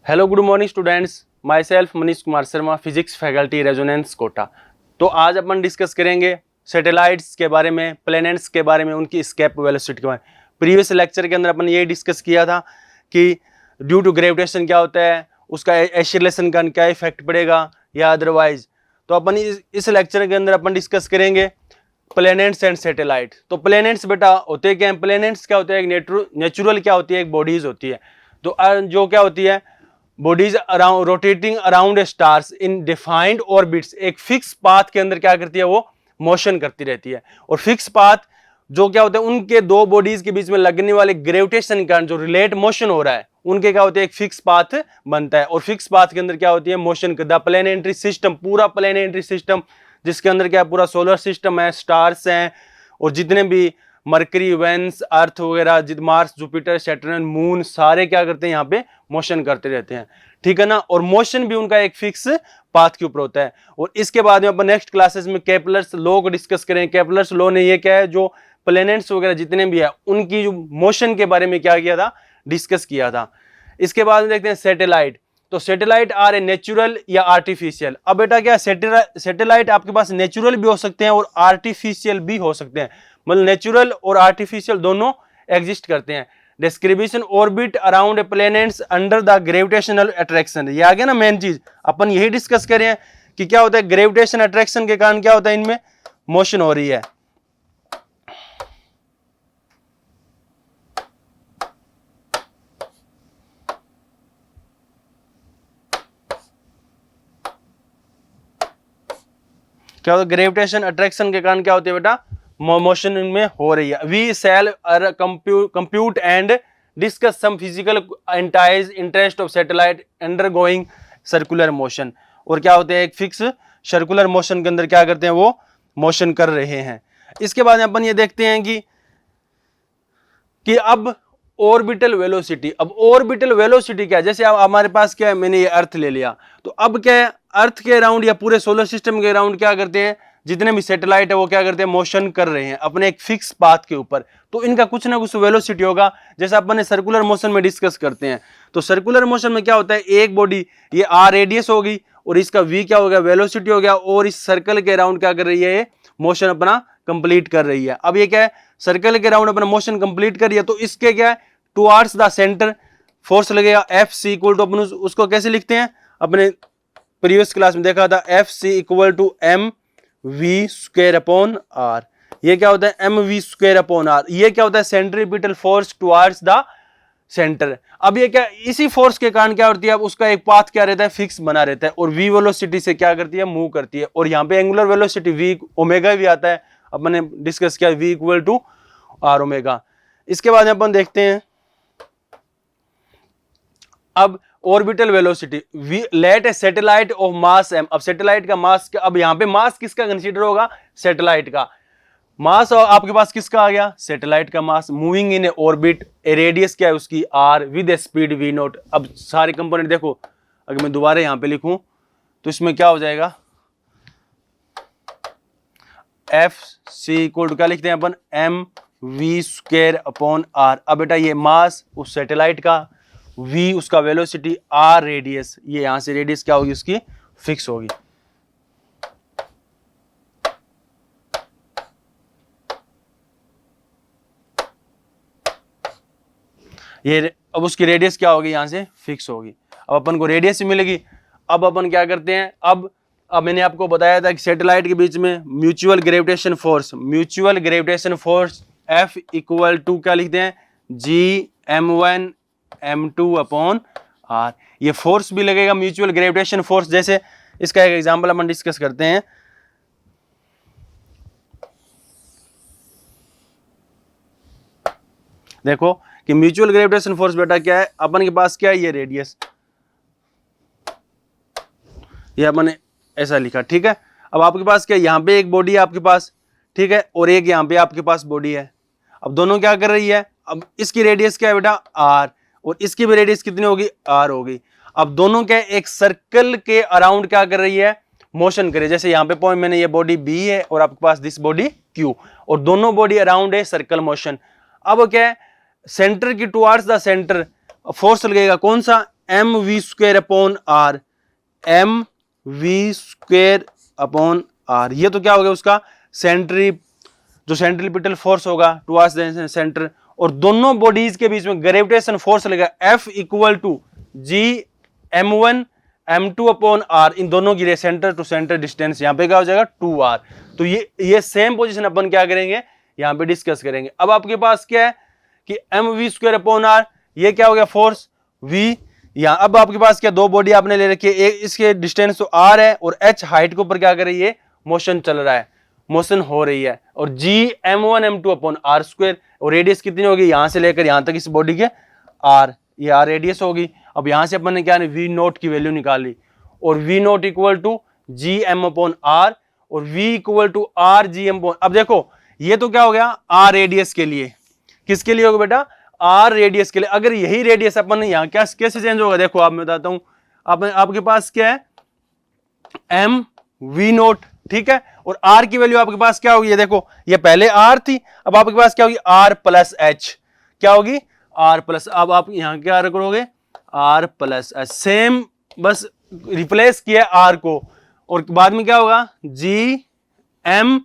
Hello good morning students, my self Manish Kumar Sharma, physics faculty Resonance Kota. तो आज अपन discuss करेंगे satellites के बारे में, प्लैनेट्स के बारे में, उनकी एस्केप वेलोसिटी के बारे में। प्रीवियस लेक्चर के अंदर अपन ये डिस्कस किया था कि ड्यू टू ग्रेविटेशन क्या होता है, उसका एक्सीलरेशन का क्या इफेक्ट पड़ेगा या अदरवाइज। तो अपन इस लेक्चर के अंदर अपन डिस्कस करेंगे प्लैनेट्स एंड सैटेलाइट। तो प्लैनेट्स बेटा होते क्या हैं? प्लैनेट्स क्या होते हैं? एक नेचुरल क्या होती है, एक बॉडीज होती है। तो जो क्या होती है, bodies around rotating around stars इन डिफाइंड ऑर्बिट्स, एक फिक्स पाथ के अंदर क्या करती है, वो मोशन करती रहती है। और फिक्स पाथ जो क्या होता है, उनके दो बॉडीज के बीच में लगने वाले ग्रेविटेशन का जो रिलेट मोशन हो रहा है, उनके क्या होते हैं, एक फिक्स पाथ बनता है। और फिक्स पाथ के अंदर क्या होती है, मोशन। द प्लैनेटरी सिस्टम, पूरा प्लैनेटरी सिस्टम जिसके अंदर क्या पूरा सोलर सिस्टम है, स्टार्स हैं, और जितने भी मरकरी, वेनस, अर्थ वगैरह, मार्स, जुपिटर, सैटर्न, मून, सारे क्या करते हैं, यहाँ पे मोशन करते रहते हैं। ठीक है ना। और मोशन भी उनका एक फिक्स पाथ के ऊपर होता है। और इसके बाद में अपन नेक्स्ट क्लासेस में केपलर्स लॉ को डिस्कस करें। केपलर्स लॉ ने ये क्या है, जो प्लैनेट्स वगैरह जितने भी है उनकी जो मोशन के बारे में क्या किया था, डिस्कस किया था। इसके बाद में देखते हैं सैटेलाइट। तो सैटेलाइट आर ए नेचुरल या आर्टिफिशियल। अब बेटा क्या, सैटेलाइट आपके पास नेचुरल भी हो सकते हैं और आर्टिफिशियल भी हो सकते हैं। मतलब नेचुरल और आर्टिफिशियल दोनों एग्जिस्ट करते हैं। Description orbit around a planets under the gravitational attraction. ये आ गया ना मेन चीज, अपन यही डिस्कस कर रहे हैं कि क्या होता है, ग्रेविटेशन अट्रैक्शन के कारण क्या होता है, इनमें मोशन हो रही है। क्या होता है, ग्रेविटेशन अट्रैक्शन के कारण क्या होती है बेटा, मोशन इनमें हो रही है। We shall compute and discuss some physical entities interest of satellite undergoing circular motion. और क्या होते हैं, एक फिक्स सर्कुलर मोशन के अंदर क्या करते हैं, वो मोशन कर रहे हैं। इसके बाद अपन ये देखते हैं कि अब ऑर्बिटल वेलोसिटी। अब ऑर्बिटल वेलोसिटी क्या है, जैसे अब हमारे पास क्या है, मैंने ये अर्थ ले लिया, तो अब क्या है, अर्थ के अराउंड या पूरे सोलर सिस्टम के अराउंड क्या करते हैं, जितने भी सैटेलाइट है वो क्या करते हैं, मोशन कर रहे हैं अपने एक फिक्स पाथ के ऊपर। तो इनका कुछ ना कुछ वेलोसिटी होगा, जैसे अपन ने सर्कुलर मोशन में डिस्कस करते हैं। तो सर्कुलर मोशन में क्या होता है, एक बॉडी ये आर रेडियस होगी और इसका वी क्या हो गया, वेलोसिटी हो गया, और इस सर्कल के अराउंड क्या कर रही है, ये मोशन अपना कंप्लीट कर रही है। अब ये क्या है, सर्कल के अराउंड अपना मोशन कंप्लीट कर रही है, तो इसके क्या है, टुवार्ड्स द सेंटर फोर्स लगेगा एफ सी इक्वल टू, अपन उसको कैसे लिखते हैं, अपने प्रीवियस क्लास में देखा था, F C equal to M V square upon R. ये क्या होता है, M V square upon R. ये क्या होता है, centripetal force towards the centre. अब ये क्या, इसी फोर्स के कारण क्या होती है, अब उसका एक पाथ क्या रहता है, फिक्स बना रहता है, और वी वेलोसिटी से क्या करती है, मूव करती है। और यहाँ पे एंगुलर वेलोसिटी वी ओमेगा भी आता है, अपन ने डिस्कस किया, V equal to R omega. इसके बाद अपन देखते हैं अब orbital velocity. Let a satellite of mass M. अब सैटेलाइट का मास, अब यहां पे मास किसका कंसीडर होगा, सैटेलाइट का मास। और आपके पास किसका आ गया, सैटेलाइट का mass. Moving in a orbit, a radius क्या है उसकी, R, with a speed V naught. अब सारे कंपोनेंट देखो, अगर मैं दोबारा यहां पे लिखूं तो इसमें क्या हो जाएगा, एफ सी इक्वल टू क्या लिखते हैं अपन, M V square upon R. अब बेटा ये मास उस सैटेलाइट का, v उसका वेलोसिटी, r रेडियस, ये यहां से रेडियस क्या होगी उसकी, फिक्स होगी। ये अब उसकी रेडियस क्या होगी, यहां से फिक्स होगी। अब अपन को रेडियस मिलेगी। अब अपन क्या करते हैं, अब मैंने आपको बताया था कि सैटेलाइट के बीच में mutual gravitation force F equal to क्या लिखते हैं, G m1 m2 upon R. ये फोर्स भी लगेगा, म्यूचुअल ग्रेविटेशन फोर्स। जैसे इसका एक एग्जांपल हम डिस्कस करते हैं। देखो कि म्यूचुअल ग्रेविटेशन फोर्स बेटा क्या है, अपन के पास क्या है, ये रेडियस, ये अपन ने ऐसा लिखा, ठीक है। अब आपके पास क्या है, यहां पे एक बॉडी है आपके पास, ठीक है, और एक यहां पे आपके पास बॉडी है। अब दोनों क्या कर रही है, अब इसकी रेडियस क्या है बेटा, आर, और इसकी भी रेडियस कितनी होगी, आर होगी। अब दोनों क्या, एक सर्कल के अराउंड क्या कर रही है, मोशन करे। जैसे यहाँ पे पॉइंट मैंने, ये बॉडी बी है और आपके पास दिस बॉडी क्यू, और दोनों बॉडी अराउंड है सर्कल मोशन। अब क्या है, सेंटर की टुवार्ड्स द सेंटर फोर्स लगेगा, कौन सा, M V square upon R, M V square upon R, ये तो क्या हो गया उसका जो सेंट्रीपिटल फोर्स होगा टुवर्ड्स द सेंटर, और दोनों बॉडीज के बीच में ग्रेविटेशन फोर्स लगेगा F equal to G m1 m2 upon R, इन दोनों की सेंटर टू सेंटर डिस्टेंस यहाँ पे क्या हो जाएगा 2r। तो ये सेम पोजीशन अपन क्या करेंगे यहाँ पे डिस्कस करेंगे। अब आपके पास क्या है कि M V square upon R, ये क्या हो गया फोर्स v यहाँ। अब आपके पास क्या दो बॉडी आपने ले रखी है, एक इसके डिस्टेंस तो r है और h हाइट के ऊपर क्या कर रही है, मोशन चल रहा है, मोशन हो रही है, और G m1 m2 upon R square, और रेडियस कितनी होगी यहां से लेकर यहां तक इस बॉडी के r, ये r रेडियस होगी। अब यहां से अपन ने क्या v नोट की वैल्यू निकाली, और v naught equal to G M upon R, और v equal to R G M upon. अब देखो ये तो क्या हो गया r रेडियस के लिए, किसके लिए होगा बेटा, r रेडियस के लिए। अगर यही रेडियस अपन ने यहाँ क्या कैसे चेंज होगा, देखो आप मैं बताता हूं, आपके पास क्या है एम वी नोट, ठीक है, और r की वैल्यू आपके पास क्या होगी, ये देखो ये पहले r थी, अब आपके पास क्या होगी r प्लस एच, क्या होगी r प्लस, अब आप यहां क्या करोगे r प्लस एच, सेम बस रिप्लेस किया r को, और बाद में क्या होगा G M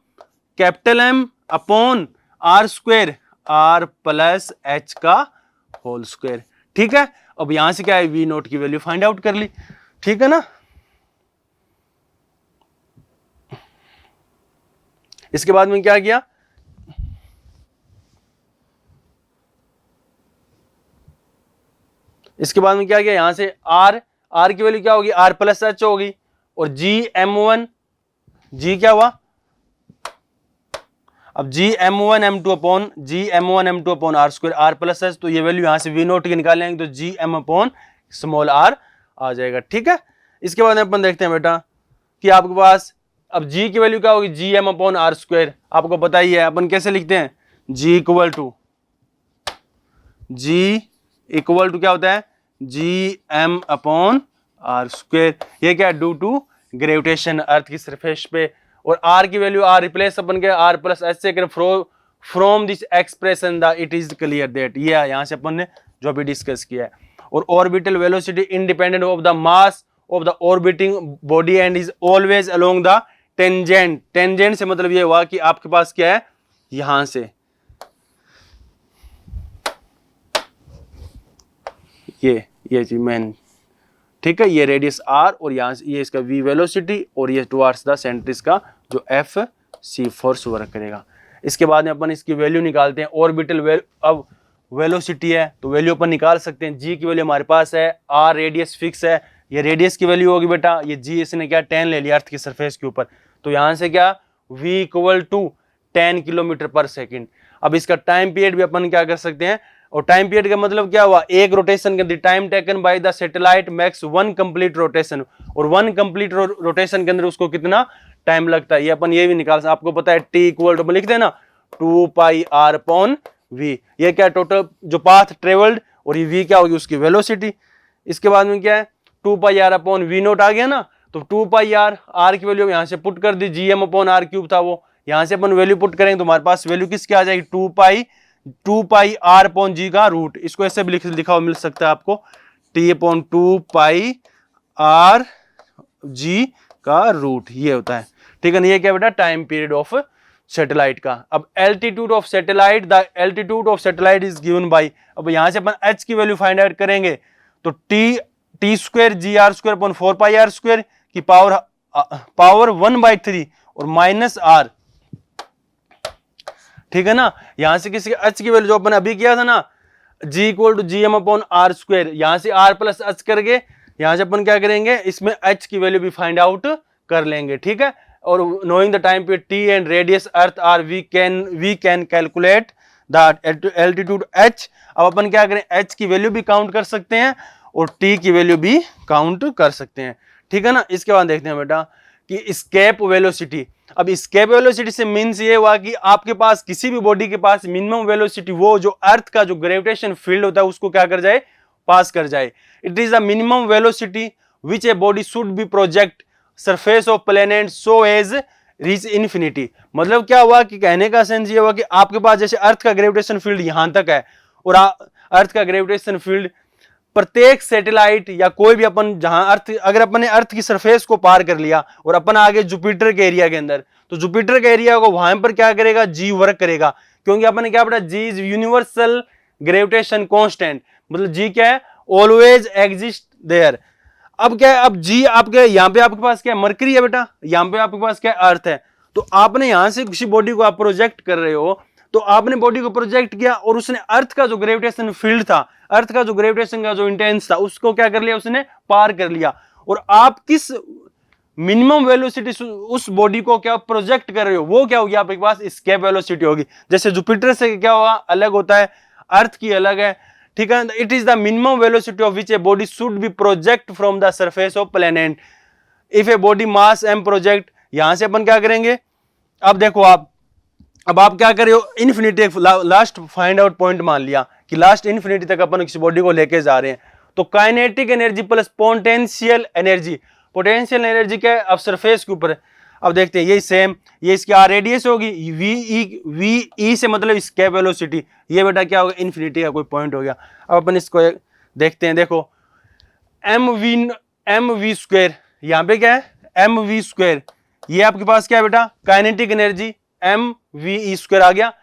capital M upon R square, r plus H का होल स्क्वायर, ठीक है। अब यहां से क्या है वी नोट की वैल्यू फाइंड आउट कर ली, ठीक है ना। इसके बाद में क्या किया, इसके बाद में क्या किया, यहां से r की वैल्यू क्या होगी r प्लस एच होगी, और जी m1 जी क्या हुआ, अब G m1 m2 upon G m1 m2 upon R square r plus H, तो ये वैल्यू यहां से वी नोट की निकाल लेंगे तो G M upon small r आ जाएगा, ठीक है। इसके बाद अपन देखते हैं बेटा कि आपके पास अब g की वैल्यू क्या होगी G M upon R square, आपको पता ही है अपन कैसे लिखते हैं, g इक्वल टू क्या होता है G M upon R square, ये क्या ड्यू टू ग्रेविटेशन अर्थ की सरफेस पे, और r की वैल्यू r रिप्लेस अपन के r प्लस एच से करें from this expression the it is clear that, ये यहां से अपन ने जो अभी डिस्कस किया है। और orbital velocity independent of the mass of the orbiting body and is always along the tangent, tangent से मतलब ये हुआ कि आपके पास क्या है यहां से ये चीज मेन, ठीक है, ये रेडियस r और यहां से ये इसका v वेलोसिटी, और ये टुवर्ड्स द सेंटर इसका जो एफ सी फोर्स वर्क करेगा। इसके बाद में अपन इसकी वैल्यू निकालते हैं, ऑर्बिटल अब वेलोसिटी है तो वैल्यू अपन निकाल सकते हैं, g की वैल्यू हमारे पास है, r रेडियस फिक्स है, ये रेडियस की वैल्यू होगी बेटा, ये g इसने क्या 10 ले लिया अर्थ की सरफेस के ऊपर, तो यहां से क्या v इक्वल टू 10 किलोमीटर पर सेकेंड। अब इसका टाइम पीरियड भी अपन क्या कर सकते हैं, और टाइम पीरियड का मतलब क्या हुआ, एक रोटेशन के अंदर time taken by the satellite max 1 complete rotation, और 1 कंप्लीट रोटेशन के अंदर उसको कितना टाइम लगता है, ये अपन ये भी निकाल सकते, आपको पता है t इक्वल टू लिखते हैं ना 2 पाई r अपॉन v, ये क्या टोटल जो पाथ ट्रेवल्ड, और ये v क्या होगी उसकी वेलोसिटी। इसके बाद में क्या है 2 पाई r अपॉन v नोट आ गया ना, तो 2 पाई r की वैल्यू यहां से पुट कर दी, G M upon R cube था वो, यहां से अपन वैल्यू पुट करेंगे तो हमारे पास वैल्यू किसकी आ जाएगी 2 पाई r अपॉन जी का रूट, इसको ऐसे भी लिखा हुआ मिल सकता है आपको t अपॉन 2 पाई r g का रूट, ये होता है, ठीक है ना। ये क्या बेटा टाइम पीरियड ऑफ सैटेलाइट का। अब altitude of satellite, the altitude of satellite is given by, अब यहां से अपन h की वैल्यू फाइंड आउट करेंगे तो T square G R square upon 4 pi R square की पावर 1/3 और माइनस आर, ठीक है ना। यहां से किसी h की वैल्यू जो अपन अभी किया था ना g equal to G M upon R square, यहां से r प्लस h करके यहां से अपन क्या करेंगे इसमें h की वैल्यू भी फाइंड आउट कर लेंगे, ठीक है। और knowing the time period t and radius earth R we can calculate the altitude h। अब अपन क्या करें h की वैल्यू भी काउंट कर सकते हैं और t की वैल्यू भी काउंट कर सकते हैं, ठीक है ना। इसके बाद देखते हैं बेटा कि स्केप वेलोसिटी। अब स्केप वेलोसिटी से मीन्स ये हुआ कि आपके पास किसी भी बॉडी के पास मिनिमम वेलोसिटी, वो जो अर्थ का जो ग्रेविटेशन फील्ड होता है उसको क्या कर जाए पास कर जाए। It is the minimum velocity which a body should be project surface of planet so as reach infinity. मतलब क्या हुआ कि कहने का सेंस ये हुआ कि आपके पास जैसे अर्थ का ग्रेविटेशन फील्ड यहां तक है और अर्थ का ग्रेविटेशन फील्ड प्रत्येक सैटेलाइट या कोई भी अपन जहां अर्थ, अगर अपन ने अर्थ की सरफेस को पार कर लिया और अपन आगे जुपिटर के एरिया के अंदर, तो जुपिटर के एरिया को वहां पर क्या करेगा, जी वर्क करेगा, क्योंकि अपन ने क्या पढ़ा, जी इज यूनिवर्सल ग्रेविटेशन कांस्टेंट, मतलब जी क्या है, ऑलवेज एग्जिस्ट देयर। अब क्या है, अब जी आपके यहाँ पे आपके पास क्या है, मरकरी है बेटा, यहाँ पे आपके पास क्या है, अर्थ है। तो आपने यहां से किसी बॉडी को आप प्रोजेक्ट कर रहे हो, तो आपने बॉडी को प्रोजेक्ट किया और उसने अर्थ का जो ग्रेविटेशन फील्ड था, अर्थ का जो ग्रेविटेशन का जो इंटेंस था, उसको क्या कर लिया, उसने पार कर लिया। और आप किस मिनिमम वेलोसिटी उस बॉडी को क्या प्रोजेक्ट कर रहे हो, वो क्या होगी आपके पास, एस्केप वेलोसिटी होगी। जैसे जुपिटर से क्या होगा, अलग होता है, अर्थ की अलग है, ठीक है। It is the minimum velocity of which a body should be project from the surface of planet if a body mass M project. यहां से अपन क्या करेंगे, अब देखो अब आप क्या कर रहे हो, infinity last find out point मान लिया कि लास्ट इन्फिनिटी तक अपन किसी बॉडी को लेके जा रहे हैं, तो kinetic energy plus potential energy, potential energy क्या है, अब सरफेस के ऊपर है। अब देखते हैं, यही सेम, ये इसकी रेडियस होगी, वी ई से मतलब एस्केप वेलोसिटी, ये बेटा क्या होगा, इन्फिनिटी का कोई पॉइंट हो गया। अब अपन इसको देखते हैं, देखो एम वी स्क्वायर, यहाँ पे क्या है, एम वी स्क्वायर, ये आपके पास क्या है बेटा, kinetic energy M V E square आ गया,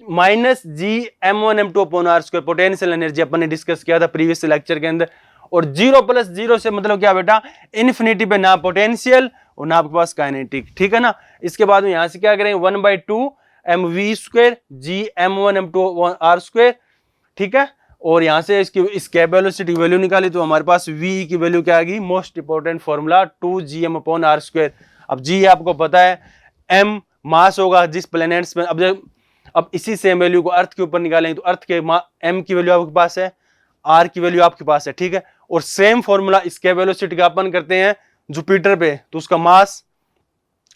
minus G m1 m2 upon R square, potential energy अपन ने डिस्कस किया था प्रीवियस लेक्चर के अंदर। और 0 प्लस 0 से मतलब क्या बेटा, इन्फिनिटी पे ना पोटेंशियल और ना आपके पास काइनेटिक, ठीक है ना। इसके बाद में यहां से क्या करेंगे, 1/2 M V square G m1 m2 R square, ठीक है। और यहां से इसकी एस्केप वेलोसिटी वैल्यू निकाली तो हमारे पास वी की वैल्यू क्या आ गई, most important formula 2gm upon R square. अब जी आपको पता है, एम मास होगा जिस प्लैनेट्स में, अब इसी सेम वैल्यू को अर्थ के ऊपर निकालेंगे तो अर्थ के एम की वैल्यू आपके पास है, आर की वैल्यू आपके पास है, ठीक है। और सेम फॉर्मूला एस्केप वेलोसिटी का अपन करते हैं जुपिटर पे, तो उसका मास,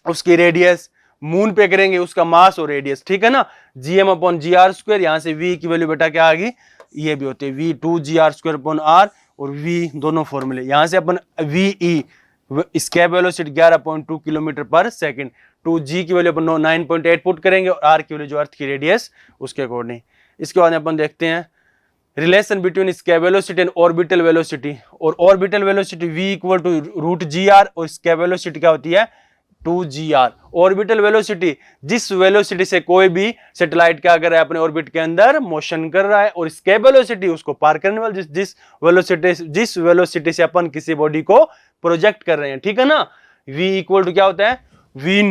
उसकी रेडियस, मून पे करेंगे उसका मास और रेडियस, ठीक है ना। GM upon G R square, यहां से वी की वैल्यू बेटा क्या आ गई, ये भी होती है V 2gr square upon R, और वी दोनों फॉर्मूले, यहां से अपन V E escape velocity 11.2 kilometre per second, 2g की वैल्यू अपन 9.8 पुट करेंगे और r की वैल्यू जो अर्थ की रेडियस उसके अकॉर्डिंग। इसके बाद अपन देखते हैं relation between escape velocity and orbital velocity, और orbital velocity v equal to root G R, और एस्केप वेलोसिटी क्या होती है, 2gr। ऑर्बिटल वेलोसिटी, जिस वेलोसिटी से कोई भी सैटेलाइट क्या कर रहा है, अपने ऑर्बिट के अंदर मोशन कर रहा है, और एस्केप वेलोसिटी उसको पार करने वाली जिस वेलोसिटी से अपन किसी बॉडी को प्रोजेक्ट कर रहे हैं, ठीक है ना। v इक्वल टू क्या होता है, वी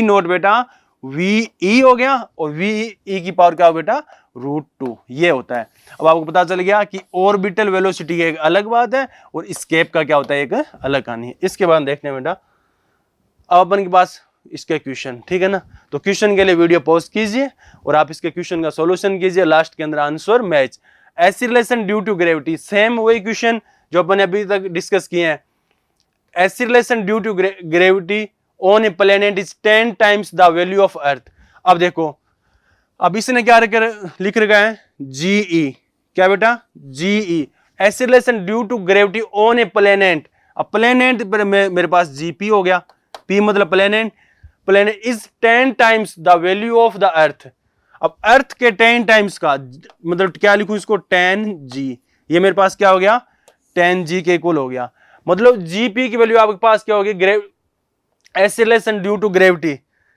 नोट बेटा वी ई हो गया, और वी ई की पावर क्या हो बेटा, √2, ये होता है। अब आपको पता चल गया कि ऑर्बिटल वेलोसिटी की एक अलग बात है और एस्केप का क्या होता है, एक अलग कहानी है। इसके बाद देखते हैं बेटा, अब अपन के पास इसके क्वेश्चन, ठीक है ना। तो क्वेश्चन के लिए वीडियो पॉज कीजिए और आप इसके क्वेश्चन का सॉल्यूशन कीजिए, लास्ट के अंदर answer match. Acceleration due to gravity, same वही क्वेश्चन जो अपन ने अभी तक डिस्कस किए हैं। Acceleration due to gravity on a planet is 10 times the value of earth. अब देखो, अब इसने क्या लिख रखा है, जीई, क्या बेटा, GE, acceleration due to gravity on a planet. अब प्लैनेट पर मेरे पास जीपी हो गया, पी मतलब planet, planet is 10 times the value of the earth. अब अर्थ के 10 टाइम्स का मतलब क्या लिखूं इसको, 10g, ये मेरे पास क्या हो गया, 10g के इक्वल हो गया। मतलब जीपी की वैल्यू आपके पास क्या होगी, एक्सीलरेशन ड्यू टू ग्रेविटी,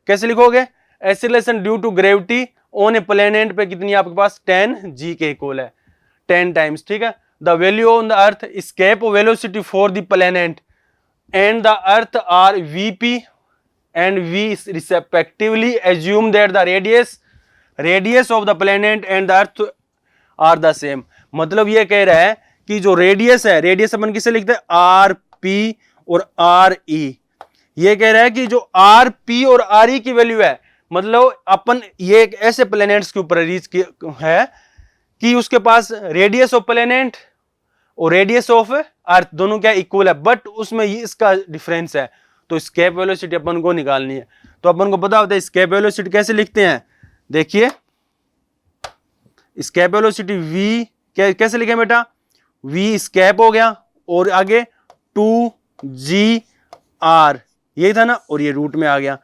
कैसे लिखोगे, acceleration due to gravity on a planet पे कितनी आपके पास, 10g के इक्वल है, 10 टाइम्स, ठीक है। The value on the earth, escape velocity for the planet and the earth are vp and v respectively, assume that the radius of the planet and the earth are the same। मतलब ये कह रहा है कि जो radius है, radius अपन किसे लिखते हैं, आर पी और आर ई, ये कह रहा है कि जो आर पी और आर ई की वैल्यू है, मतलब अपन ये एक ऐसे प्लैनेट्स के ऊपर रीच है कि उसके पास रेडियस ऑफ प्लैनेट और रेडियस ऑफ अर्थ दोनों क्या इक्वल है, बट उसमें ये इसका डिफरेंस है। तो एस्केप वेलोसिटी अपन को निकालनी है, तो अपन को पता होता है एस्केप वेलोसिटी कैसे लिखते हैं, देखिए एस्केप वेलोसिटी v कैसे लिखे बेटा, v एस्केप हो गया और आगे 2gr, यही था ना, और ये रूट में आ गया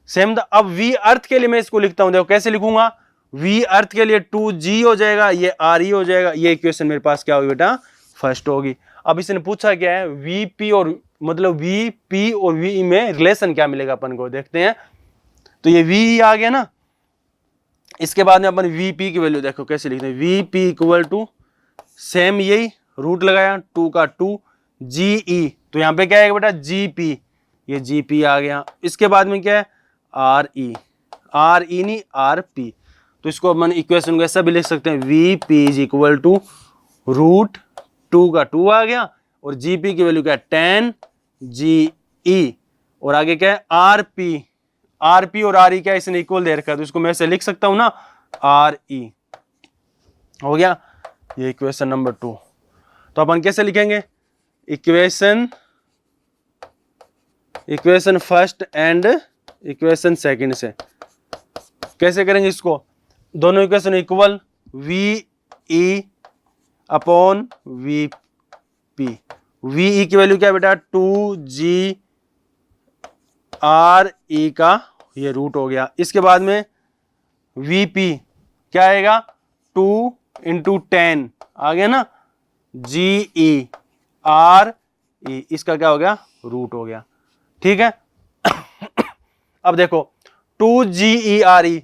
सेम। अब v अर्थ के लिए मैं इसको लिखता हूं, देखो कैसे लिखूंगा, V अर्थ के लिए 2G हो जाएगा, ये RE हो जाएगा। ये इक्वेशन मेरे पास क्या होगी बेटा, फर्स्ट होगी। अब इसने पूछा क्या है, VP और मतलब VP और VE में रिलेशन क्या मिलेगा अपन को, देखते हैं। तो ये VE आ गया ना, इसके बाद में अपन VP की वैल्यू देखो कैसे लिखते हैं, VP इक्वल टू सेम यही रूट लगाया 2 का 2 GE, तो यहाँ पे क्या आएगा बेटा GP, ये GP आ गया। इसके बाद में क्या है RE नहीं RP, तो इसको अपन इक्वेशन को ऐसा भी लिख सकते हैं, VP is equal to root 2 का 2 आ गया और GP की वैल्यू क्या है 10 GE, और आगे क्या है RP और RE क्या है इसने इक्वल दे रखा है, तो इसको मैं ऐसे लिख सकता हूं ना RE हो गया। ये इक्वेशन नंबर 2। तो अपन कैसे लिखेंगे, equation first and equation second से कैसे करेंगे इसको, दोनों equation equal, VE upon VP, VE की वैल्यू क्या है बेटा 2G RE का ये रूट हो गया। इसके बाद में VP क्या आएगा 2 इंटू 10 आ गया ना GE RE, इसका क्या हो गया रूट हो गया, ठीक है। अब देखो 2GERE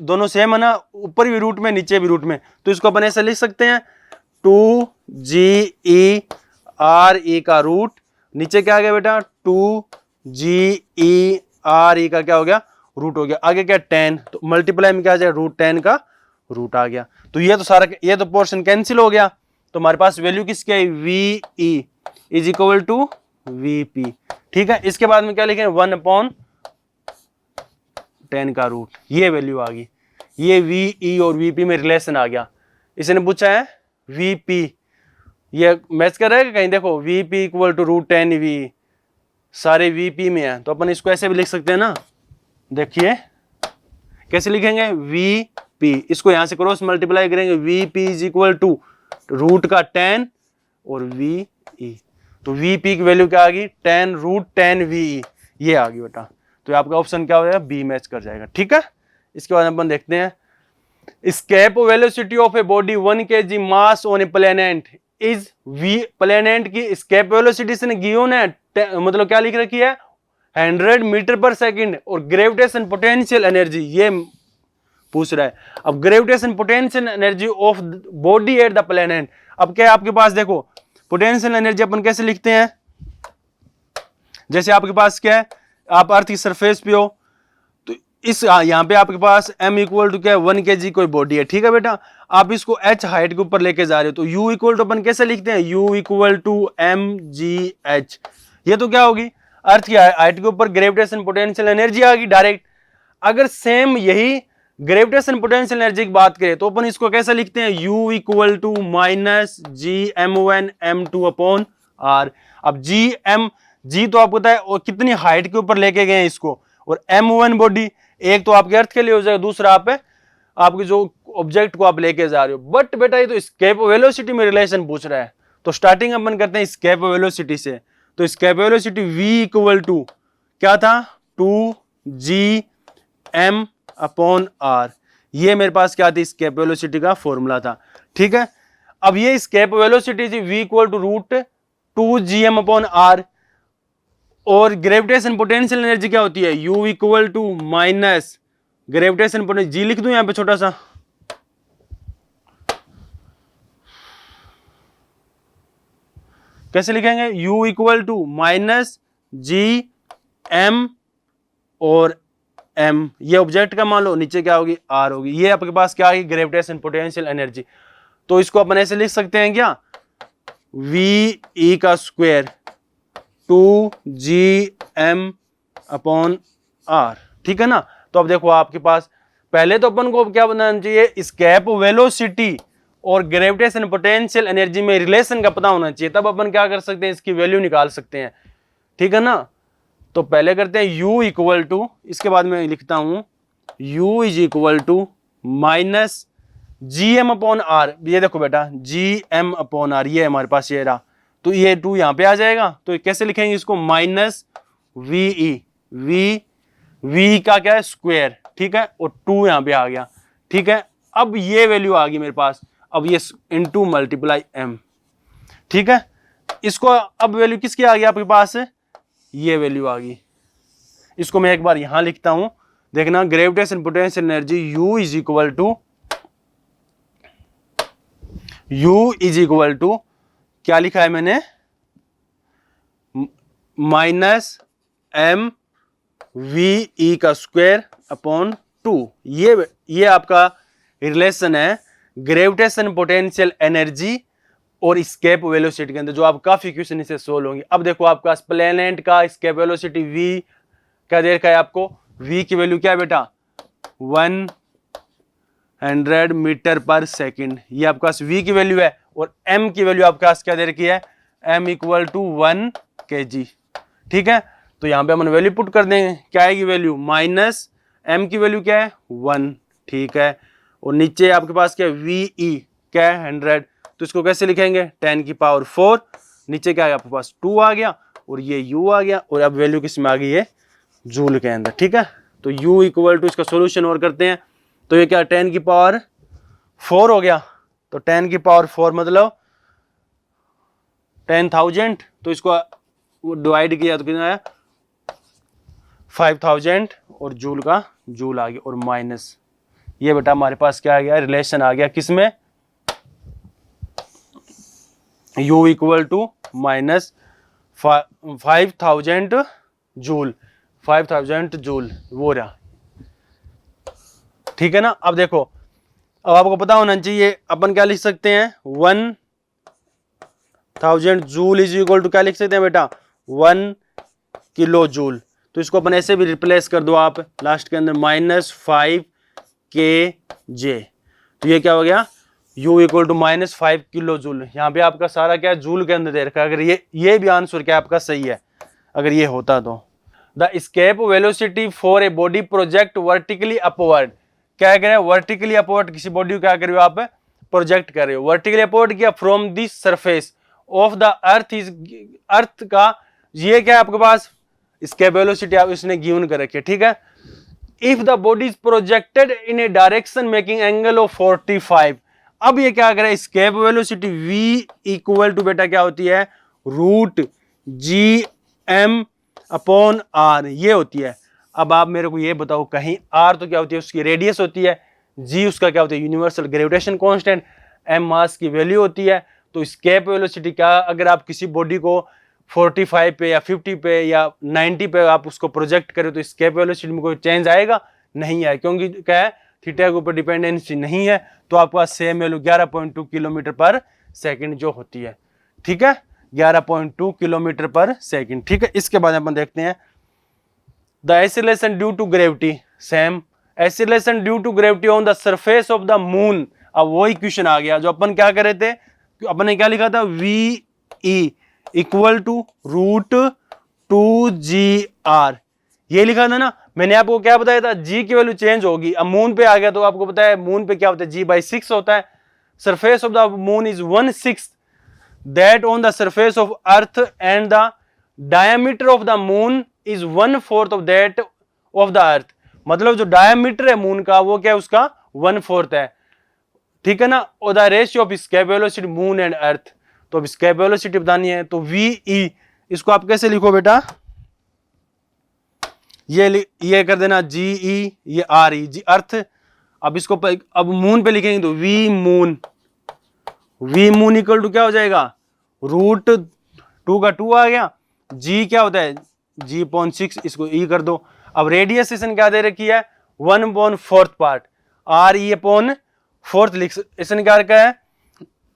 दोनों सेम है ना, ऊपर भी रूट में नीचे भी रूट में, तो इसको अपन ऐसे लिख सकते हैं 2GERE का रूट, नीचे क्या आ गया बेटा 2GERE का क्या हो गया रूट हो गया, आगे क्या 10, तो मल्टीप्लाई में क्या आ जाएगा रूट 10 का रूट आ गया। तो ये तो सारा, ये तो पोर्शन कैंसिल हो गया, तो हमारे पास वैल्यू किसकी आई VE is equal to VP, ठीक है। इसके बाद में क्या लिखेंगे 1/10 का रूट, ये वैल्यू आ गई, ये VE और VP में रिलेशन आ गया। इसने पूछा है VP, ये मैच कर रहा है कहीं, देखो VP equal to root 10 VE, सारे VP में है, तो अपन इसको ऐसे भी लिख सकते हैं ना, देखिए कैसे लिखेंगे VP, इसको यहां से क्रॉस मल्टीप्लाई करेंगे, VP is equal to root का 10 और VE, तो VP की वैल्यू क्या आ गई 10 रूट 10 VE, ये आ गई बेटा। तो आपका ऑप्शन क्या हो जाएगा बी मैच कर जाएगा, ठीक है। इसके बाद अपन देखते हैं escape velocity of a body 1 kg mass on a planet is v, planet की escape velocity से गिवन है, मतलब क्या लिख रखी है 100 मीटर पर सेकंड, और ग्रेविटेशन पोटेंशियल एनर्जी ये पूछ रहा है। अब gravitation potential energy of body at the planet, अब क्या है आपके पास, देखो पोटेंशियल एनर्जी अपन कैसे लिखते हैं, जैसे आपके पास क्या है, आप अर्थ की सरफेस पे हो, तो इस यहाँ पे आपके पास m इक्वल टू क्या है 1 kg कोई बॉडी है, ठीक है बेटा। आप इसको h हाइट के ऊपर लेके जा रहे हो, तो u इक्वल टू अपन कैसे लिखते हैं, u इक्वल टू mgh, ये तो क्या होगी अर्थ की हाइट के ऊपर ग्रेविटेशन पोटेंशियल एनर्जी आ गई डायरेक्ट। अगर सेम यही ग्रेविटेशन पोटेंशियल एनर्जी की बात करें तो अपन इसको कैसे लिखते हैं, u equal to minus gm1 m2 upon r। अब g तो आपको पता है और कितनी हाइट के ऊपर लेके गए हैं इसको, और m1 बॉडी, एक तो आपके अर्थ के लिए हो जाएगा, दूसरा आपके जो ऑब्जेक्ट को आप लेके जा रहे हो। बट बेटा ये तो एस्केप वेलोसिटी में रिलेशन पूछ रहा है, तो स्टार्टिंग अपन करते हैं एस्केप वेलोसिटी से। तो escape velocity v equal to क्या था 2gm अपॉन r, ये मेरे पास क्या थी एस्केप वेलोसिटी का फॉर्मूला था, ठीक है। अब ये एस्केप वेलोसिटी थी v equal to root 2gm upon r, और ग्रेविटेशन पोटेंशियल एनर्जी क्या होती है u equal to minus gravitation potential, G लिख दूं यहां पे छोटा सा, कैसे लिखेंगे u equal to minus G M और m, ये ऑब्जेक्ट का मान लो, नीचे क्या होगी r होगी, ये आपके पास क्या आएगी ग्रेविटेशन पोटेंशियल एनर्जी। तो इसको अपन ऐसे लिख सकते हैं क्या v का स्क्वायर 2gm अपॉन r, ठीक है ना। तो अब देखो आपके पास पहले तो अपन को क्या बनाना चाहिए, एस्केप वेलोसिटी और ग्रेविटेशन पोटेंशियल एनर्जी में रिलेशन का पता होना चाहिए, तब अपन क्या कर सकते हैं इसकी वैल्यू निकाल सकते हैं, ठीक है ना। तो पहले करते हैं u इक्वल टू, इसके बाद में लिखता हूं u is equal to minus gm upon r, ये देखो बेटा gm अपॉन r, ये हमारे पास ये रहा, तो ये 2 यहां पे आ जाएगा, तो कैसे लिखेंगे इसको माइनस वी का क्या है स्क्वायर, ठीक है, और 2 यहाँ पे आ गया, ठीक है। अब ये वैल्यू आ गई मेरे पास, अब ये इनटू मल्टीप्लाई m, ठीक है। इसको अब वैल्यू किसकी आ गई आपके पास, ये वैल्यू आ गई। इसको मैं एक बार यहां लिखता हूं, देखना, gravitation potential energy U is equal to क्या लिखा है मैंने, माइनस m v का स्क्वायर अपॉन 2। ये आपका रिलेशन है ग्रेविटेशन पोटेंशियल एनर्जी और स्केप वेलोसिटी के अंदर, जो आप काफी क्वेश्चन इसे सोल्व होंगे। अब देखो आपका प्लेनेट का स्केप वेलोसिटी v क्या दे रखा है आपको, v की वैल्यू क्या है बेटा, 100 मीटर पर सेकंड, ये आपके पास v की वैल्यू है। और m की वैल्यू आपके पास क्या दे रखी है, m इक्वल टू 1 kg, ठीक है। तो यहाँ पे हम वैल्यू पुट कर देंगे, क्या आएगी वैल्यू, माइनस m की वैल्यू क्या है 1, ठीक है। और नीचे आपके पास क्या है, ve क्या है 100, तो इसको कैसे लिखेंगे, 10 की पावर 4, नीचे क्या है आपके पास 2 आ गया, और ये u आ गया, और अब वैल्यू किस में आ गई है, जूल के अंदर, ठीक है। तो u इक्वल टू, इसका सोल्यूशन और करते हैं, तो ये क्या 10 की पावर 4 हो गया, तो 10 की पावर 4 मतलब 10,000, तो इसको डिवाइड किया तो कितना आया 5000, और जूल का जूल आ गया, और माइनस ये बेटा हमारे पास क्या आ गया, रिलेशन आ गया किसमें, u equal to minus 5000 joule, 5000 joule वो रहा, ठीक है ना। अब देखो, अब आपको पता होना चाहिए अपन क्या लिख सकते हैं, 1000 जूल इज इक्वल टू क्या लिख सकते हैं बेटा, 1 किलो जूल। तो इसको अपन ऐसे भी रिप्लेस कर दो आप लास्ट के अंदर, -5 kJ, तो ये क्या हो गया, U equal to -5 kilo joule. यहाँ पे आपका सारा क्या है, जूल के अंदर दे रखा है। अगर ये भी आंसर क्या आपका सही है, अगर ये होता तो। The escape velocity for a body project vertically upward, क्या करें, वर्टिकली अपवर्ड किसी बॉडी को क्या कर रहे हो आप, प्रोजेक्ट कर रहे हो, वर्टिकली अपवर्ड किया from the surface of the earth is, earth का ये क्या है आपके पास, स्केप वेलोसिटी आप इसने गिवन कर रखी है, ठीक है। If the body is projected in a direction making angle of 45, अब ये क्या करे, escape velocity v equal to बेटा क्या होती है, √gm अपॉन r, ये होती है। अब आप मेरे को ये बताओ, कहीं r तो क्या होती है, उसकी रेडियस होती है, g उसका क्या होता है, यूनिवर्सल ग्रेविटेशन कांस्टेंट, m मास की वैल्यू होती है। तो स्केप वेलोसिटी क्या, अगर आप किसी बॉडी को 45 पे या 50 पे या 90 पे आप उसको प्रोजेक्ट करें, तो स्केप वेलोसिटी में कोई चेंज आएगा, नहीं आए, क्योंकि क्या है, थीटा के ऊपर डिपेंडेंसी नहीं है। तो आपके पास same value 11.2 kilometre per second जो होती है, ठीक है, 11.2 किलोमीटर पर सेकंड, ठीक है। इसके बाद अपन देखते हैं the acceleration due to gravity, same acceleration due to gravity on the surface of the moon. अब वही क्वेश्चन आ गया जो अपन क्या कर रहे थे, अपन ने क्या लिखा था, VE इक्वल टू √2GR, ये लिखा था ना। मैंने आपको क्या बताया था, G की वैल्यू चेंज होगी। अब मून पे आ गया तो आपको पता है मून पे क्या होता है, G/6 होता है। Surface of the moon is 1/6 that on the surface of earth, and the diameter of the moon is 1/4 of that of the अर्थ। मतलब जो डायमीटर है मून का वो क्या है, उसका 1/4 है, ठीक है ना। और the ratio of escape velocity moon and earth, तो अब स्केप वेलोसिटी बतानी है, तो VE इसको आप कैसे लिखो बेटा, ये कर देना GE, ये RE, जी अर्थ। अब इसको अब मून पे लिखेंगे तो V मून इक्वल टू क्या हो जाएगा, √2 का 2 आ गया, G क्या होता है, G/6, इसको E कर दो। अब रेडियसेशन क्या दे रखी है, 1/4 पार्ट, RE/4 लिख, इसने क्या रखा है,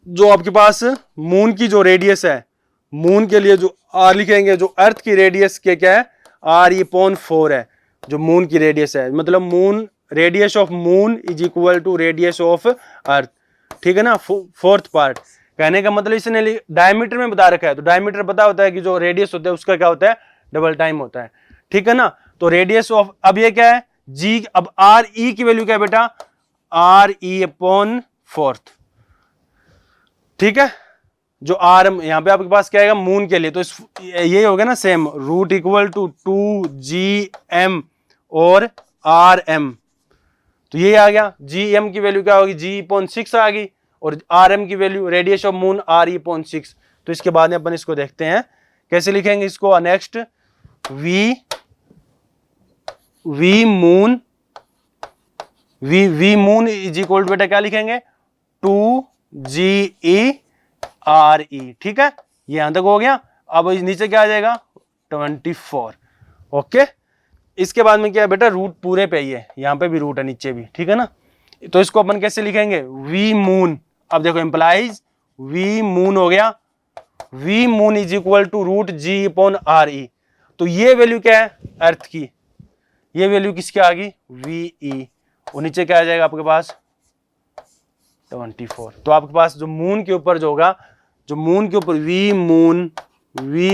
जो आपके पास मून की जो रेडियस है, मून के लिए जो R लिखेंगे, जो अर्थ की रेडियस के क्या है, RE/4 है, जो मून की रेडियस है। मतलब moon, radius of moon is equal to radius of earth, ठीक है ना, 4th पार्ट। कहने का मतलब इसने डायमीटर में बता रखा है, तो डायमीटर पता होता है कि जो रेडियस होता है उसका क्या होता है, डबल टाइम होता है, ठीक है ना। तो रेडियस ऑफ, अब ये क्या है G, अब RE की वैल्यू क्या है बेटा, RE/4, ठीक है। जो R यहां पे आपके पास क्या आएगा मून के लिए, तो ये हो गया ना सेम, √2GM और RM, तो ये आ गया। जी एम की वैल्यू क्या होगी, G/6 आ गई, और आर एम की value radius of moon RE/6। तो इसके बाद में अपन इसको देखते हैं कैसे लिखेंगे इसको। Next V moon is equal to बेटा क्या लिखेंगे 2GeRE। ठीक है, ये यहां तक हो गया। अब नीचे क्या आ जाएगा 24। ओके, इसके बाद में क्या है बेटा, रूट पूरे पे ही है, यहां पे भी रूट है नीचे भी, ठीक है ना। तो इसको अपन कैसे लिखेंगे, वी मून। अब देखो इंप्लाइज वी मून हो गया, V moon is equal to √G/RE। तो ये वैल्यू क्या है अर्थ की, ये वैल्यू किसकी आ गई VE, और नीचे क्या आ जाएगा आपके पास 24। तो आपके पास जो मून के ऊपर जो होगा, जो मून के ऊपर V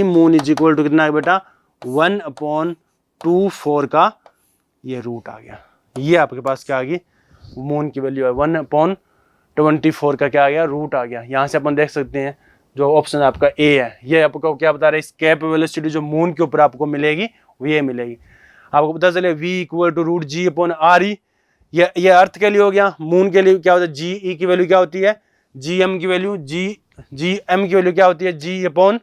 moon is equal to कितना है बेटा 1/24 का ये रूट आ गया। ये आपके पास क्या आ गई, मून की वैल्यू है 1/24 का क्या आ गया रूट आ गया। यहां से अपन देख सकते हैं जो ऑप्शन आपका ए है, ये आपको क्या बता रहा है, स्केप वेलोसिटी जो मून के ऊपर आपको मिलेगी वो ये मिलेगी। आपको पता चले V इक्वल टू √G/RE, ये अर्थ के लिए हो गया। मून के लिए क्या होता है, GE की वैल्यू क्या होती है, GM की वैल्यू GM की वैल्यू क्या होती है G/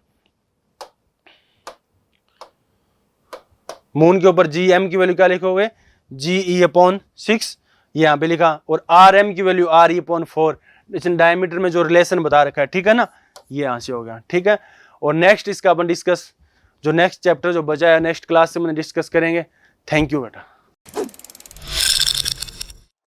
मून के ऊपर GM की वैल्यू क्या लिखोगे GE/6, ये यहाँ पे लिखा, और RM की वैल्यू RE/4। इसने डायमीटर में जो रिलेशन बता रखा है, ठीक है ना, ये यहाँ से हो गया। ठीक है, और नेक्स्ट इसका अपन डिस्कस जो नेक्स्ट चैप्टर जो बचा है नेक्स्ट क्लास से मैंने डिस्कस करेंगे। थैंक यू बेटा।